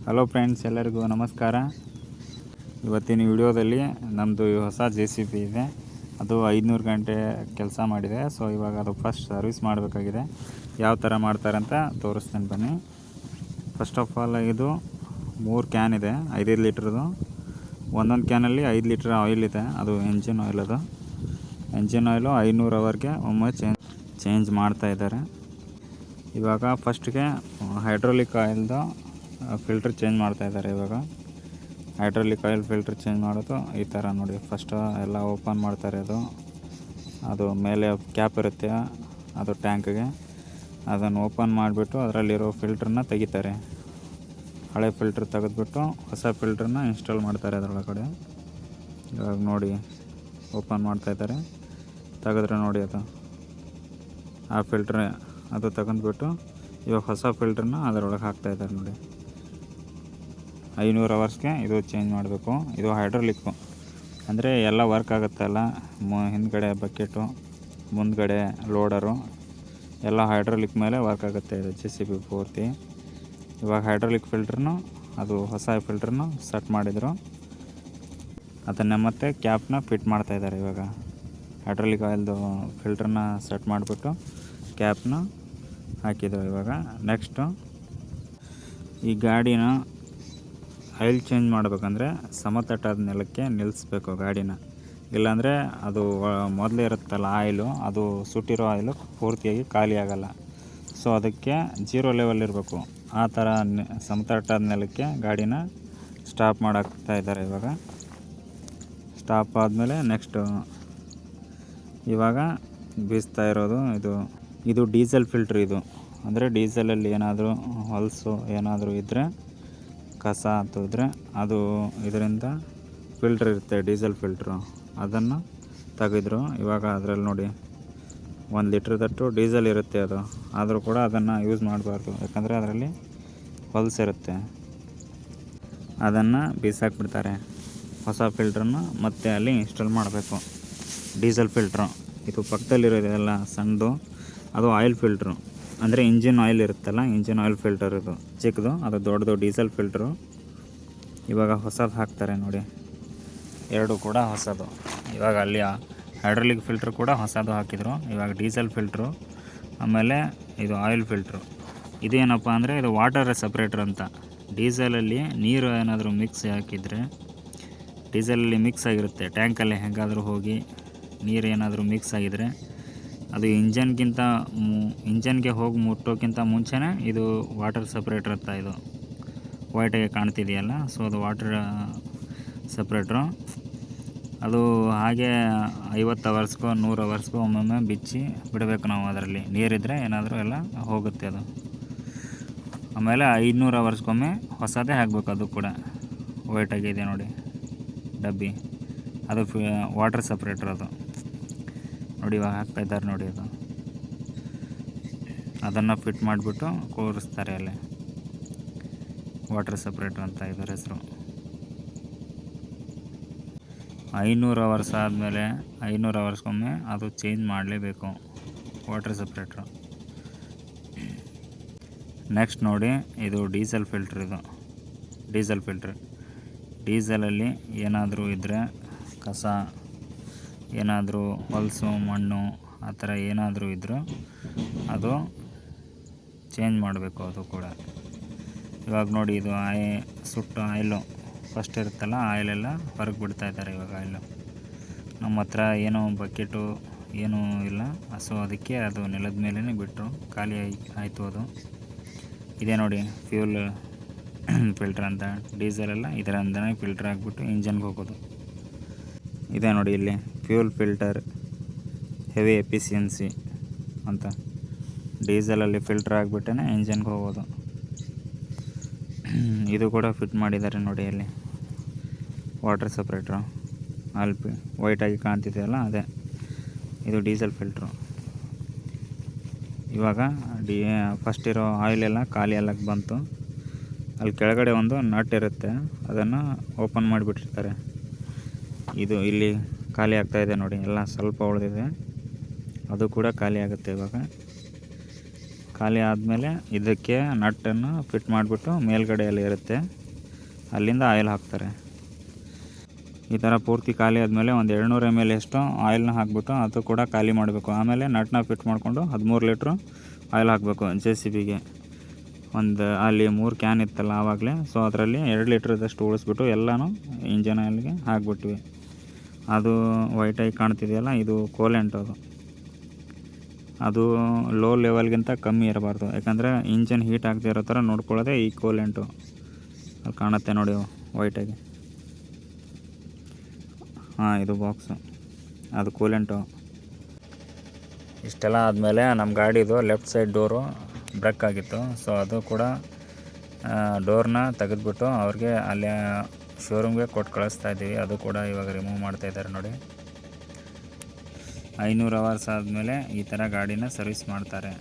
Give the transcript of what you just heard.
Hello friends, ಎಲ್ಲರಿಗೂ ನಮಸ್ಕಾರ. ಇವತ್ತಿನ ವಿಡಿಯೋದಲ್ಲಿ ನಮ್ಮದು ಹೊಸ JCB ಇದೆ. ಅದು 500 ಗಂಟೆ ಕೆಲಸ ಮಾಡಿದೆ. ಸೊ ಇವಾಗ ಅದು ಫಸ್ಟ್ ಸರ್ವಿಸ್ ಮಾಡಬೇಕಾಗಿದೆ. ಯಾವ ಥರ ಮಾಡ್ತಾರೆ ಅಂತ ತೋರಿಸ್ತೀನಿ ಬನ್ನಿ. ಫಸ್ಟ್ ಆಫ್ ಆಲ್ ಇದು 3 ಕ್ಯಾನ್ ಇದೆ, 5 ಲೀಟ್ರದು. ಒಂದೊಂದು ಕ್ಯಾನಲ್ಲಿ 5 ಲೀಟ್ರ್ ಆಯಿಲ್ ಇದೆ. ಅದು ಎಂಜಿನ್ ಆಯಿಲ್. ಅದು ಎಂಜಿನ್ ಆಯಿಲು 500 ಅವರ್ಗೆ ಒಮ್ಮೆ ಚೇಂಜ್ ಮಾಡ್ತಾ ಇದ್ದಾರೆ. ಇವಾಗ ಫಸ್ಟ್ಗೆ ಹೈಡ್ರೋಲಿಕ್ ಆಯಿಲ್ದು ಫಿಲ್ಟ್ರ್ ಚೇಂಜ್ ಮಾಡ್ತಾ ಇದ್ದಾರೆ. ಇವಾಗ ಹೈಡ್ರೋಲಿಕ್ ಆಯಿಲ್ ಫಿಲ್ಟ್ರ್ ಚೇಂಜ್ ಮಾಡೋದು ಈ ಥರ ನೋಡಿ. ಫಸ್ಟ್ ಎಲ್ಲ ಓಪನ್ ಮಾಡ್ತಾರೆ. ಅದು ಮೇಲೆ ಕ್ಯಾಪ್ ಇರುತ್ತೆ, ಅದು ಟ್ಯಾಂಕ್ಗೆ. ಅದನ್ನು ಓಪನ್ ಮಾಡಿಬಿಟ್ಟು ಅದರಲ್ಲಿರೋ ಫಿಲ್ಟ್ರನ್ನ ತೆಗಿತಾರೆ. ಹಳೆ ಫಿಲ್ಟ್ರ್ ತೆಗೆದುಬಿಟ್ಟು ಹೊಸ ಫಿಲ್ಟ್ರನ್ನ ಇನ್ಸ್ಟಾಲ್ ಮಾಡ್ತಾರೆ ಅದರೊಳಗಡೆ. ಇವಾಗ ನೋಡಿ ಓಪನ್ ಮಾಡ್ತಾಯಿದ್ದಾರೆ. ತೆಗೆದ್ರೆ ನೋಡಿ ಅದು ಆ ಫಿಲ್ಟ್ರ್ ಅದು ತೆಗೆದುಬಿಟ್ಟು ಇವಾಗ ಹೊಸ ಫಿಲ್ಟ್ರನ್ನ ಅದರೊಳಗೆ ಹಾಕ್ತಾಯಿದ್ದಾರೆ ನೋಡಿ. 500 ಅವರ್ಸ್ಗೆ ಇದು ಚೇಂಜ್ ಮಾಡಬೇಕು. ಇದು ಹೈಡ್ರೋಲಿಕ್ಕು ಅಂದರೆ ಎಲ್ಲ ವರ್ಕ್ ಆಗುತ್ತಲ್ಲ. ಹಿಂದ್ಗಡೆ ಬಕೆಟು, ಮುಂದ್ಗಡೆ ಲೋಡರು ಎಲ್ಲ ಹೈಡ್ರೋಲಿಕ್ ಮೇಲೆ ವರ್ಕ್ ಆಗುತ್ತೆ ಇದು JCB ಪೂರ್ತಿ. ಇವಾಗ ಹೈಡ್ರೋಲಿಕ್ ಫಿಲ್ಟ್ರನ್ನು ಅದು ಹೊಸ ಫಿಲ್ಟ್ರನ್ನು ಸೆಟ್ ಮಾಡಿದರು. ಅದನ್ನು ಮತ್ತೆ ಕ್ಯಾಪ್ನ ಫಿಟ್ ಮಾಡ್ತಾಯಿದ್ದಾರೆ. ಇವಾಗ ಹೈಡ್ರೋಲಿಕ್ ಆಯಿಲ್ದು ಫಿಲ್ಟ್ರನ್ನ ಸೆಟ್ ಮಾಡಿಬಿಟ್ಟು ಕ್ಯಾಪ್ನ ಹಾಕಿದರು. ಇವಾಗ ನೆಕ್ಸ್ಟು ಈ ಗಾಡಿನ ಆಯಿಲ್ ಚೇಂಜ್ ಮಾಡಬೇಕಂದ್ರೆ ಸಮತಟ್ಟಾದ ನೆಲಕ್ಕೆ ನಿಲ್ಲಿಸ್ಬೇಕು ಗಾಡಿನ. ಇಲ್ಲಾಂದರೆ ಅದು ಮೊದಲೇ ಇರುತ್ತಲ್ಲ ಆಯಿಲು, ಅದು ಸುಟ್ಟಿರೋ ಆಯಿಲು ಪೂರ್ತಿಯಾಗಿ ಖಾಲಿ ಆಗೋಲ್ಲ. ಸೊ ಅದಕ್ಕೆ 0 ಲೆವೆಲ್ ಇರಬೇಕು. ಆ ಥರ ಸಮತಟ್ಟಾದ ನೆಲಕ್ಕೆ ಗಾಡಿನ ಸ್ಟಾಪ್ ಮಾಡಾಕ್ತಾ ಇದ್ದಾರೆ. ಇವಾಗ ಸ್ಟಾಪ್ ಆದಮೇಲೆ ನೆಕ್ಸ್ಟು ಇವಾಗ ಬೀಸ್ತಾ ಇರೋದು ಇದು ಡೀಸೆಲ್ ಫಿಲ್ಟ್ರ್. ಇದು ಅಂದರೆ ಡೀಸೆಲಲ್ಲಿ ಏನಾದರೂ ಹೊಲಸು ಏನಾದರೂ ಇದ್ದರೆ, ಕಸ ಅಂತ ಇದ್ದರೆ ಅದು ಇದರಿಂದ ಫಿಲ್ಟ್ರ್ ಇರುತ್ತೆ, ಡೀಸೆಲ್ ಫಿಲ್ಟ್ರು. ಅದನ್ನು ತೆಗೆದ್ರು. ಇವಾಗ ಅದರಲ್ಲಿ ನೋಡಿ 1 ಲೀಟ್ರದಷ್ಟು ಡೀಸೆಲ್ ಇರುತ್ತೆ. ಅದು ಆದರೂ ಕೂಡ ಅದನ್ನು ಯೂಸ್ ಮಾಡಬಾರ್ದು, ಯಾಕಂದರೆ ಅದರಲ್ಲಿ ಹೊಲಸಿರುತ್ತೆ. ಅದನ್ನು ಬೀಸಾಕ್ಬಿಡ್ತಾರೆ. ಹೊಸ ಫಿಲ್ಟ್ರನ್ನು ಮತ್ತೆ ಅಲ್ಲಿ ಇನ್ಸ್ಟಾಲ್ ಮಾಡಬೇಕು. ಡೀಸೆಲ್ ಫಿಲ್ಟ್ರು ಇದು ಪಕ್ಕದಲ್ಲಿರೋದೆಲ್ಲ ಸಣ್ಣದು, ಅದು ಆಯಿಲ್ ಫಿಲ್ಟ್ರು. ಅಂದರೆ ಇಂಜಿನ್ ಆಯಿಲ್ ಇರುತ್ತಲ್ಲ, ಇಂಜಿನ್ ಆಯಿಲ್ ಫಿಲ್ಟರ್ ಇದು ಚಿಕ್ಕದು, ಅದು ದೊಡ್ಡದು ಡೀಸೆಲ್ ಫಿಲ್ಟ್ರು. ಇವಾಗ ಹೊಸದು ಹಾಕ್ತಾರೆ ನೋಡಿ, 2 ಕೂಡ ಹೊಸದು. ಇವಾಗ ಅಲ್ಲಿ ಹೈಡ್ರೋಲಿಕ್ ಫಿಲ್ಟ್ರ್ ಕೂಡ ಹೊಸದು ಹಾಕಿದರು. ಇವಾಗ ಡೀಸೆಲ್ ಫಿಲ್ಟ್ರು, ಆಮೇಲೆ ಇದು ಆಯಿಲ್ ಫಿಲ್ಟ್ರು. ಇದೇನಪ್ಪ ಅಂದರೆ ಇದು ವಾಟರ್ ಸಪ್ರೇಟ್ರ್ ಅಂತ. ಡೀಸೆಲಲ್ಲಿ ನೀರು ಏನಾದರೂ ಮಿಕ್ಸ್ ಹಾಕಿದರೆ, ಡೀಸೆಲಲ್ಲಿ ಮಿಕ್ಸ್ ಆಗಿರುತ್ತೆ ಟ್ಯಾಂಕಲ್ಲಿ, ಹೇಗಾದರೂ ಹೋಗಿ ನೀರು ಏನಾದರೂ ಮಿಕ್ಸ್ ಆಗಿದರೆ ಅದು ಇಂಜನ್ಗೆ ಹೋಗಿ ಮುಟ್ಟೋಕ್ಕಿಂತ ಮುಂಚೆನೇ ಇದು ವಾಟರ್ ಸಪ್ರೇಟ್ರ್ ಅಂತ. ಇದು ವೈಟಾಗಿ ಕಾಣ್ತಿದೆಯಲ್ಲ, ಸೊ ಅದು ವಾಟರ್ ಸಪ್ರೇಟ್ರು. ಅದು ಹಾಗೆ 50 ಅವರ್ಸ್ಗೋ 100 ಅವರ್ಸ್ಗೋ ಒಮ್ಮೊಮ್ಮೆ ಬಿಚ್ಚಿ ಬಿಡಬೇಕು ನಾವು. ಅದರಲ್ಲಿ ನೀರಿದ್ದರೆ ಏನಾದರೂ ಎಲ್ಲ ಹೋಗುತ್ತೆ ಅದು. ಆಮೇಲೆ 500 ಅವರ್ಸ್ಗೊಮ್ಮೆ ಹೊಸದೇ ಹಾಕಬೇಕು. ಅದು ಕೂಡ ವೈಟಾಗಿದೆ ನೋಡಿ ಡಬ್ಬಿ, ಅದು ವಾಟರ್ ಸಪ್ರೇಟ್ರ್. ಅದು ನೋಡಿ ಇವಾಗ ಹಾಕ್ತಾಯಿದ್ದಾರೆ ನೋಡಿ. ಅದನ್ನು ಫಿಟ್ ಮಾಡಿಬಿಟ್ಟು ಕೂರಿಸ್ತಾರೆ ಅಲ್ಲೇ. ವಾಟರ್ ಸಪ್ರೇಟ್ರ್ ಅಂತ ಇದರ ಹೆಸರು. 500 ಅವರ್ಸ್ ಆದಮೇಲೆ 500 ಅವರ್ಸ್ಗೊಮ್ಮೆ ಅದು ಚೇಂಜ್ ಮಾಡಲೇಬೇಕು ವಾಟರ್ ಸಪ್ರೇಟ್ರು. ನೆಕ್ಸ್ಟ್ ನೋಡಿ, ಇದು ಡೀಸೆಲ್ ಫಿಲ್ಟ್ರ್. ಇದು ಡೀಸೆಲ್ ಫಿಲ್ಟ್ರ್. ಡೀಸೆಲಲ್ಲಿ ಏನಾದರೂ ಇದ್ದರೆ, ಕಸ ಏನಾದರೂ ಹೊಲಸು ಮಣ್ಣು ಆ ಥರ ಏನಾದರೂ ಇದ್ದರೂ ಅದು ಚೇಂಜ್ ಮಾಡಬೇಕು. ಅದು ಕೂಡ ಇವಾಗ ನೋಡಿ, ಇದು ಸುಟ್ಟು ಆಯಿಲು ಫಸ್ಟ್ ಇರುತ್ತಲ್ಲ, ಆಯಿಲೆಲ್ಲ ಹೊರಗೆ ಬಿಡ್ತಾ ಇದ್ದಾರೆ ಇವಾಗ ಆಯಿಲು. ನಮ್ಮ ಹತ್ರ ಏನೋ ಬಕೆಟು ಏನೂ ಇಲ್ಲ, ಸೊ ಅದಕ್ಕೆ ಅದು ನೆಲದ ಮೇಲೇ ಬಿಟ್ಟರು, ಖಾಲಿ ಆಯಿತು ಅದು. ಇದೇ ನೋಡಿ ಫ್ಯೂಲ್ ಫಿಲ್ಟ್ರ್ ಅಂತ. ಡೀಸೆಲೆಲ್ಲ ಇದರಿಂದನೇ ಫಿಲ್ಟ್ರ್ ಆಗಿಬಿಟ್ಟು ಇಂಜನ್ಗೆ ಹೋಗೋದು. ಇದೇ ನೋಡಿ ಇಲ್ಲಿ ಫ್ಯೂಲ್ ಫಿಲ್ಟರ್ ಹೆವಿ ಎಫಿಷಿಯನ್ಸಿ ಅಂತ. ಡೀಸೆಲಲ್ಲಿ ಫಿಲ್ಟ್ರ್ ಆಗಿಬಿಟ್ಟೇ ಇಂಜನ್ಗೆ ಹೋಗೋದು. ಇದು ಕೂಡ ಫಿಟ್ ಮಾಡಿದ್ದಾರೆ ನೋಡಿ ಅಲ್ಲಿ, ವಾಟರ್ ಸಪ್ರೇಟ್ರು. ಅಲ್ಲಿ ವೈಟಾಗಿ ಕಾಣ್ತಿದೆಯಲ್ಲ, ಅದೇ ಇದು ಡೀಸೆಲ್ ಫಿಲ್ಟ್ರು. ಇವಾಗ ಫಸ್ಟ್ ಇರೋ ಆಯಿಲೆಲ್ಲ ಖಾಲಿ ಎಲ್ಲಕ್ಕೆ ಬಂತು. ಅಲ್ಲಿ ಕೆಳಗಡೆ ಒಂದು ನಟ್ ಇರುತ್ತೆ, ಅದನ್ನು ಓಪನ್ ಮಾಡಿಬಿಟ್ಟಿರ್ತಾರೆ. ಇದು ಇಲ್ಲಿ ಖಾಲಿ ಆಗ್ತಾಯಿದೆ ನೋಡಿ, ಎಲ್ಲ ಸ್ವಲ್ಪ ಉಳಿದಿದೆ, ಅದು ಕೂಡ ಖಾಲಿ ಆಗುತ್ತೆ ಇವಾಗ. ಖಾಲಿ ಆದಮೇಲೆ ಇದಕ್ಕೆ ನಟ್ಟನ್ನು ಫಿಟ್ ಮಾಡಿಬಿಟ್ಟು ಮೇಲ್ಗಡೆಯಲ್ಲಿ ಇರುತ್ತೆ, ಅಲ್ಲಿಂದ ಆಯಿಲ್ ಹಾಕ್ತಾರೆ. ಈ ಥರ ಪೂರ್ತಿ ಖಾಲಿ ಆದಮೇಲೆ ಒಂದು 200 ml ಅಷ್ಟು ಆಯಿಲ್ನ ಹಾಕ್ಬಿಟ್ಟು ಅದು ಕೂಡ ಖಾಲಿ ಮಾಡಬೇಕು. ಆಮೇಲೆ ನಟ್ನ ಫಿಟ್ ಮಾಡಿಕೊಂಡು 13 ಲೀಟ್ರು ಆಯಿಲ್ ಹಾಕಬೇಕು JCBಗೆ. ಅಲ್ಲಿ 3 ಕ್ಯಾನ್ ಇತ್ತಲ್ಲ ಆವಾಗಲೇ, ಸೊ ಅದರಲ್ಲಿ 2 ಲೀಟ್ರದಷ್ಟು ಉಳಿಸ್ಬಿಟ್ಟು ಎಲ್ಲನೂ ಇಂಜನ್ ಆಯಿಲ್ಗೆ ಹಾಕ್ಬಿಟ್ವಿ. ಅದು ವೈಟಾಗಿ ಕಾಣ್ತಿದೆಯಲ್ಲ, ಇದು ಕೂಲೆಂಟ್. ಅದು ಲೋ ಲೆವೆಲ್ಗಿಂತ ಕಮ್ಮಿ ಇರಬಾರ್ದು, ಯಾಕಂದರೆ ಇಂಜನ್ ಹೀಟ್ ಆಗದೆ ಇರೋ ಥರ ನೋಡ್ಕೊಳ್ಳೋದೇ ಈ ಕೂಲೆಂಟು. ಅಲ್ಲಿ ಕಾಣುತ್ತೆ ನೋಡಿ ವೈಟಾಗಿ, ಇದು ಬಾಕ್ಸು, ಅದು ಕೂಲೆಂಟು. ಇಷ್ಟೆಲ್ಲ ಆದಮೇಲೆ ನಮ್ಮ ಗಾಡಿದು ಲೆಫ್ಟ್ ಸೈಡ್ ಡೋರು ಬ್ರೇಕ್ ಆಗಿತ್ತು. ಸೊ ಅದು ಕೂಡ ಡೋರ್ನ ತೆಗೆದುಬಿಟ್ಟು ಅವ್ರಿಗೆ ಅಲ್ಲಿ ಶೋರೂಮ್ಗೆ ಕೊಟ್ಟು ಕಳಿಸ್ತಾ ಇದ್ದೀವಿ. ಅದು ಕೂಡ ಇವಾಗ ರಿಮೂವ್ ಮಾಡ್ತಾಯಿದ್ದಾರೆ ನೋಡಿ. 500 ಅವರ್ಸ್ ಆದಮೇಲೆ ಈ ಥರ ಗಾಡಿನ ಸರ್ವಿಸ್ ಮಾಡ್ತಾರೆ.